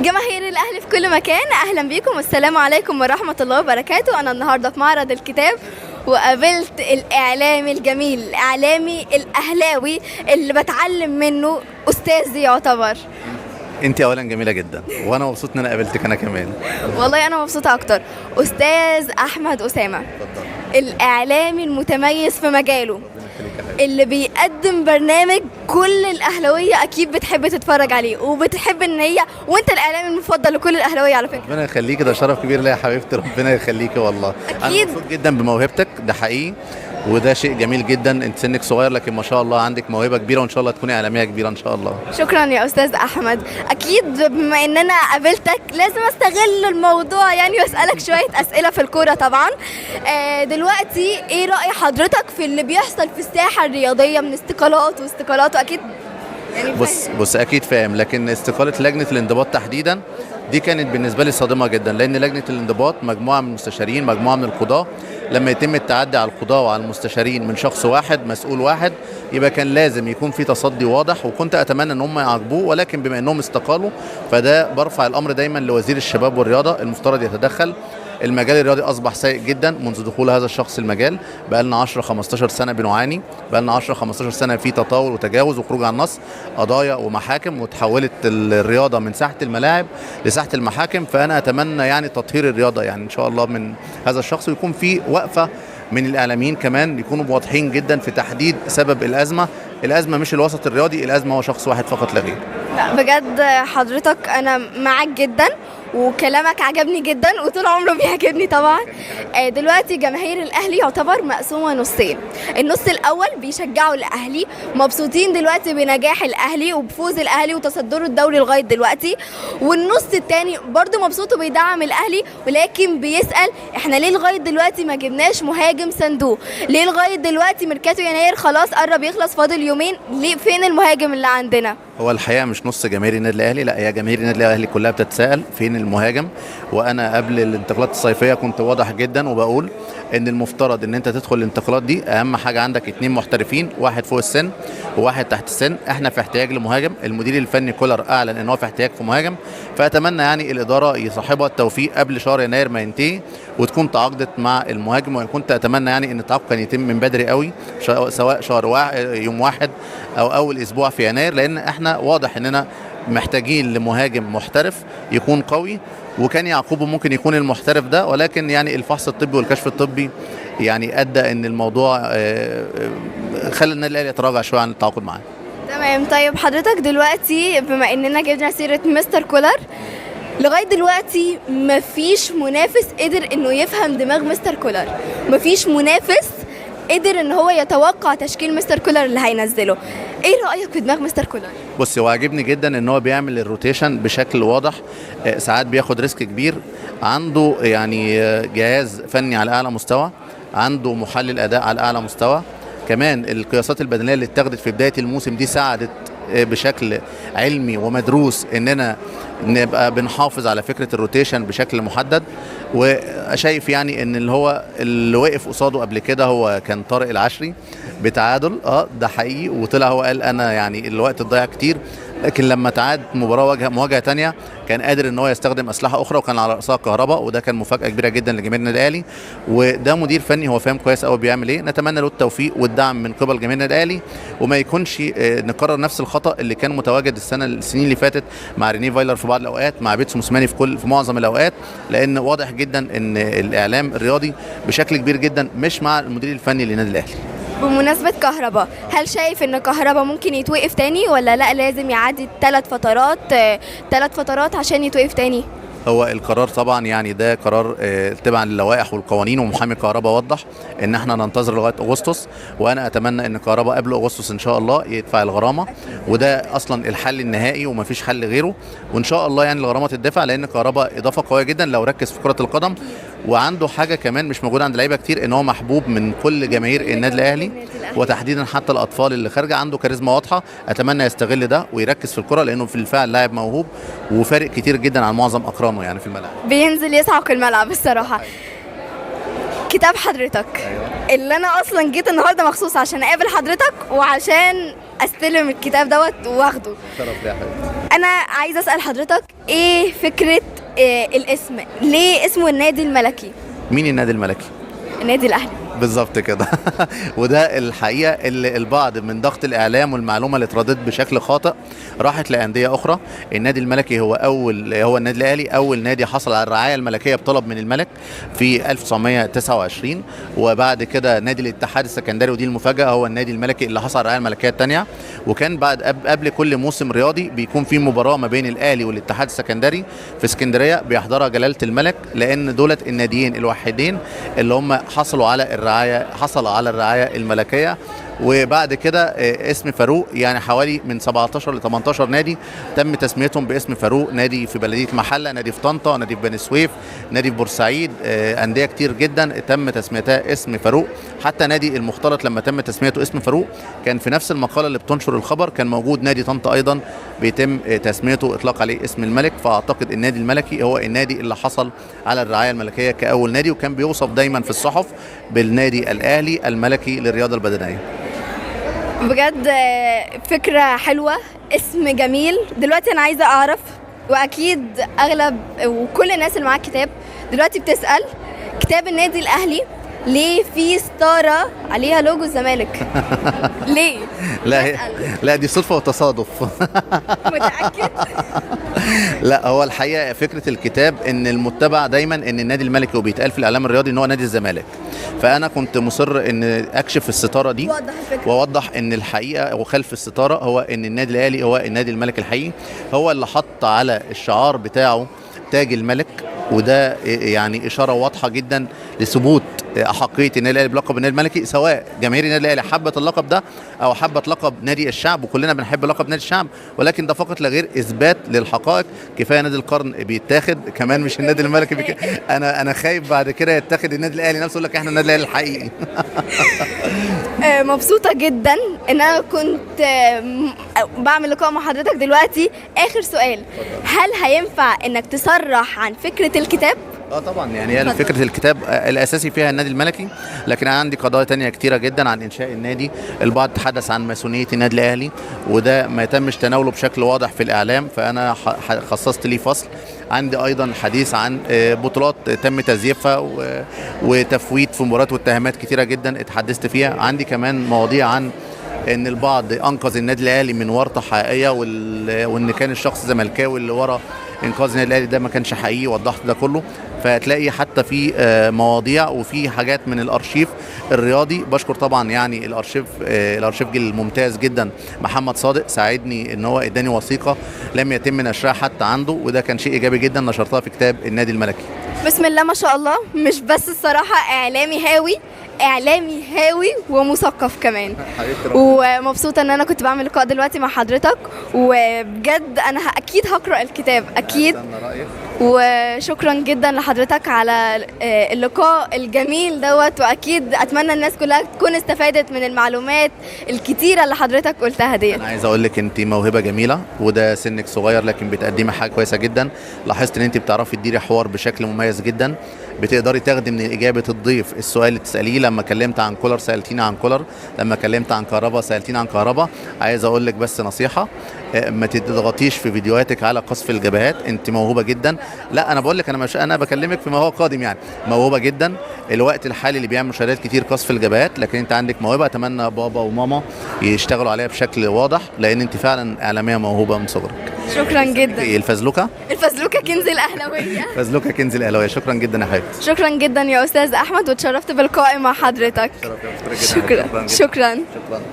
جماهير الأهلي في كل مكان، أهلا بيكم والسلام عليكم ورحمة الله وبركاته. أنا النهاردة في معرض الكتاب وقابلت الإعلامي الجميل، الإعلامي الأهلاوي اللي بتعلم منه، أستاذي يعتبر. انت اولا جميله جدا وانا مبسوط ان انا قابلتك انا كمان. والله أنا مبسوطة أكتر. أستاذ أحمد أسامة، الإعلامي المتميز في مجاله، اللي بيقدم برنامج كل الأهلاوية أكيد بتحب تتفرج عليه وبتحب إن هي، وأنت الإعلامي المفضل لكل الأهلاوية على فكرة. ربنا يخليكي، ده شرف كبير ليا يا حبيبتي، ربنا يخليكي والله. أكيد. انا مبسوط جدا بموهبتك، ده حقيقي وده شيء جميل جدا. انت سنك صغير لكن ما شاء الله عندك موهبه كبيره، وان شاء الله تكوني اعلاميه كبيره ان شاء الله. شكرا يا استاذ احمد. اكيد بما ان انا قابلتك لازم استغل الموضوع يعني واسالك شويه اسئله في الكوره طبعا. دلوقتي ايه راي حضرتك في اللي بيحصل في الساحه الرياضيه من استقالات واكيد يعني بص اكيد فاهم، لكن استقاله لجنه الانضباط تحديدا دي كانت بالنسبه لي صادمه جدا، لان لجنه الانضباط مجموعه من المستشارين، مجموعه من القضاه. لما يتم التعدي على القضاه وعلى المستشارين من شخص واحد مسؤول واحد، يبقى كان لازم يكون في تصدي واضح، وكنت اتمنى ان هم يعاقبوه، ولكن بما انهم استقالوا فده برفع الامر دايما لوزير الشباب والرياضه، المفترض يتدخل. المجال الرياضي اصبح سيء جدا منذ دخول هذا الشخص المجال، بقى لنا 10 15 سنه بنعاني، بقى لنا 10 15 سنه في تطاول وتجاوز وخروج عن النص، قضايا ومحاكم، وتحولت الرياضه من ساحه الملاعب لساحه المحاكم. فانا اتمنى يعني تطهير الرياضه يعني ان شاء الله من هذا الشخص، ويكون في وقفه من الاعلاميين كمان يكونوا واضحين جدا في تحديد سبب الازمه. الازمه مش الوسط الرياضي، الازمه هو شخص واحد فقط لا غير. بجد حضرتك انا معاك جدا وكلامك عجبني جدا وطول عمره بيعجبني طبعا. دلوقتي جماهير الاهلي يعتبر مقسومه نصين. النص الاول بيشجعوا الاهلي، مبسوطين دلوقتي بنجاح الاهلي وبفوز الاهلي وتصدره الدوري لغايه دلوقتي، والنص الثاني برضو مبسوط وبيدعم الاهلي، ولكن بيسال احنا ليه لغايه دلوقتي ما جبناش مهاجم صندوق؟ ليه لغايه دلوقتي ميركاتو يناير خلاص قرب يخلص، فاضل يومين، ليه فين المهاجم اللي عندنا؟ هو الحقيقه مش نص جماهير النادي الاهلي، لا، هي جماهير النادي الاهلي كلها بتتساءل فين المهاجم. وانا قبل الانتقالات الصيفيه كنت واضح جدا وبقول ان المفترض ان انت تدخل الانتقالات دي اهم حاجه عندك 2 محترفين، واحد فوق السن وواحد تحت السن. احنا في احتياج لمهاجم، المدير الفني كولر اعلن ان هو في احتياج في مهاجم، فاتمنى يعني الاداره يصاحبها التوفيق قبل شهر يناير ما ينتهي وتكون تعاقدت مع المهاجم. وكنت اتمنى يعني ان التعاقد كان يتم من بدري قوي، سواء يوم 1 او اول اسبوع في يناير، لان احنا واضح اننا محتاجين لمهاجم محترف يكون قوي. وكان يعقوبه ممكن يكون المحترف ده، ولكن يعني الفحص الطبي والكشف الطبي يعني ادى ان الموضوع خلى النادي الاهلي يتراجع شويه عن التعاقد معاه. تمام. طيب حضرتك دلوقتي بما اننا جبنا سيره مستر كولر، لغايه دلوقتي مفيش منافس قدر انه يفهم دماغ مستر كولر، مفيش منافس قدر ان هو يتوقع تشكيل مستر كولر اللي هينزله. ايه رايك في دماغ مستر كولر؟ بص، هو عاجبني جدا ان هو بيعمل الروتيشن بشكل واضح، ساعات بياخد ريسك كبير، عنده يعني جهاز فني على اعلى مستوى، عنده محلل اداء على اعلى مستوى، كمان القياسات البدنيه اللي اتخذت في بدايه الموسم دي ساعدت بشكل علمي ومدروس اننا نبقى بنحافظ على فكره الروتيشن بشكل محدد. وشايف يعني ان اللي وقف قصاده قبل كده هو كان طارق العشري بتعادل، ده حقيقي، وطلع هو قال انا يعني الوقت اتضيع كتير، لكن لما تعاد مواجهه تانية كان قادر ان هو يستخدم اسلحه اخرى وكان على راسها كهرباء، وده كان مفاجاه كبيره جدا لجماهير النادي الاهلي. وده مدير فني هو فاهم كويس قوي بيعمل ايه، نتمنى له التوفيق والدعم من قبل جماهير النادي الاهلي، وما يكونش نكرر نفس الخطا اللي كان متواجد السنين اللي فاتت مع ريني فايلر في بعض الاوقات، مع بيتسو موسيماني في معظم الاوقات، لان واضح جدا ان الاعلام الرياضي بشكل كبير جدا مش مع المدير الفني للنادي الاهلي. بمناسبة كهربا، هل شايف ان كهربا ممكن يتوقف تاني ولا لا لازم يعدي 3 فترات عشان يتوقف تاني؟ هو القرار طبعا يعني ده قرار تبعا للوائح والقوانين، ومحامي كهربا وضح ان احنا ننتظر لغايه اغسطس، وانا اتمنى ان كهربا قبل اغسطس ان شاء الله يدفع الغرامه، وده اصلا الحل النهائي ومفيش حل غيره، وان شاء الله يعني الغرامه تدفع، لان كهربا اضافه قويه جدا لو ركز في كره القدم. وعنده حاجه كمان مش موجوده عند لعيبه كتير، ان هو محبوب من كل جماهير النادي الاهلي وتحديدا حتى الاطفال اللي خارجه، عنده كاريزما واضحه، اتمنى يستغل ده ويركز في الكره، لانه في الفعل لاعب موهوب وفارق كتير جدا عن معظم اقرانه يعني في الملعب، بينزل يسعق الملعب الصراحه. كتاب حضرتك اللي انا اصلا جيت النهارده مخصوص عشان اقابل حضرتك وعشان استلم الكتاب دوت واخده. شرف لي يا حبيبي. انا عايزه اسال حضرتك ايه فكره الاسم، ليه اسمه النادي الملكي؟ مين النادي الملكي؟ النادي الاهلي. بالظبط كده. وده الحقيقه اللي البعض من ضغط الاعلام والمعلومه اللي اترددت بشكل خاطئ راحت لانديه اخرى. النادي الملكي هو النادي الاهلي اول نادي حصل على الرعايه الملكيه بطلب من الملك في 1929، وبعد كده نادي الاتحاد السكندري، ودي المفاجاه، هو النادي الملكي اللي حصل على الرعايه الملكيه الثانيه. وكان بعد قبل كل موسم رياضي بيكون في مباراه ما بين الاهلي والاتحاد السكندري في اسكندريه بيحضرها جلاله الملك، لان دولت الناديين الوحيدين اللي هم حصلوا على الرعايه الملكيه. وبعد كده اسم فاروق، يعني حوالي من 17 ل 18 نادي تم تسميتهم باسم فاروق، نادي في بلديه محله، نادي في طنطا، نادي في بني سويف، نادي في بورسعيد، انديه كتير جدا تم تسميتها اسم فاروق. حتى نادي المختلط لما تم تسميته اسم فاروق كان في نفس المقاله اللي بتنشر الخبر كان موجود نادي طنطا ايضا بيتم تسميته اطلاق عليه اسم الملك. فاعتقد النادي الملكي هو النادي اللي حصل على الرعايه الملكيه كاول نادي، وكان بيوصف دايما في الصحف بالنادي الاهلي الملكي للرياضه البدنيه. بجد فكرة حلوة، اسم جميل. دلوقتي أنا عايزة أعرف، وأكيد أغلب وكل الناس اللي معاها كتاب دلوقتي بتسأل، كتاب النادي الأهلي ليه في ستارة عليها لوجو الزمالك؟ ليه؟ لا دي صدفة وتصادف. متأكد؟ لا، هو الحقيقة فكرة الكتاب ان المتبع دايما ان النادي الملكي، وبيتقال في الاعلام الرياضي ان هو نادي الزمالك، فانا كنت مصر ان اكشف الستارة دي واوضح ان الحقيقة وخلف الستارة هو ان النادي الاهلي هو النادي الملك الحقيقي، هو اللي حط على الشعار بتاعه تاج الملك، وده يعني اشاره واضحه جدا لثبوت احقيه النادي الاهلي بلقب النادي الملكي، سواء جماهير النادي الاهلي حبت اللقب ده او حبت لقب نادي الشعب، وكلنا بنحب لقب نادي الشعب، ولكن ده فقط لا غير اثبات للحقائق. كفايه نادي القرن بيتاخد كمان، مش النادي الملكي انا خايف بعد كده يتاخد النادي الاهلي نفسه، يقول لك احنا النادي الاهلي الحقيقي. مبسوطه جدا ان انا كنت بعمل لقاء مع حضرتك. دلوقتي اخر سؤال، هل هينفع انك تصرح عن فكره الكتاب؟ طبعا، يعني هي فكره الكتاب الاساسي فيها النادي الملكي، لكن انا عندي قضايا تانية كتيره جدا عن انشاء النادي. البعض تحدث عن ماسونيه النادي الاهلي، وده ما يتمش تناوله بشكل واضح في الاعلام، فانا خصصت لي فصل. عندي ايضا حديث عن بطولات تم تزييفها وتفويت في مباريات واتهامات كتيره جدا اتحدثت فيها. عندي كمان مواضيع عن ان البعض انقذ النادي الاهلي من ورطه حقيقيه، وان كان الشخص زملكاوي اللي ورا انقاذ النادي الاهلي ده ما كانش حقيقي، وضحت ده كله. فهتلاقي حتى في مواضيع وفي حاجات من الارشيف الرياضي. بشكر طبعا يعني الارشيف الممتاز جدا محمد صادق، ساعدني ان هو اداني وثيقه لم يتم نشرها حتى عنده، وده كان شيء ايجابي جدا، نشرتها في كتاب النادي الملكي. بسم الله ما شاء الله، مش بس الصراحه اعلامي هاوي ومثقف كمان. ومبسوطه ان انا كنت بعمل لقاء دلوقتي مع حضرتك، وبجد انا اكيد هقرا الكتاب اكيد. وشكرا جدا لحضرتك على اللقاء الجميل دوت، واكيد اتمنى الناس كلها تكون استفادت من المعلومات الكتيره اللي حضرتك قلتها دي. انا عايز اقول لك انت موهبه جميله، وده سنك صغير لكن بتقدمي حاجه كويسه جدا. لاحظت ان انت بتعرفي تديري حوار بشكل مميز جدا، بتقدري تاخدي من اجابه الضيف السؤال اللي تساليه. لما كلمت عن كولر سالتيني عن كولر، لما كلمت عن كهربا سالتيني عن كهربا. عايز اقول لك بس نصيحه، ما تضغطيش في فيديوهاتك على قصف الجبهات، انت موهوبه جدا. لا انا بقول لك، انا بكلمك فيما هو قادم، يعني موهوبه جدا. الوقت الحالي اللي بيعمل مشاهدات كتير قصف الجبهات، لكن انت عندك موهبه، اتمنى بابا وماما يشتغلوا عليها بشكل واضح، لان انت فعلا اعلاميه موهوبه من صغرك. شكرا جدا. الفزلوكه كنز الاهلاويه. فزلوكه كنز الاهلاويه. شكرا جدا يا حبيبتي. شكرا جدا يا استاذ احمد، وتشرفت باللقاء مع حضرتك. شكرا. شكرا.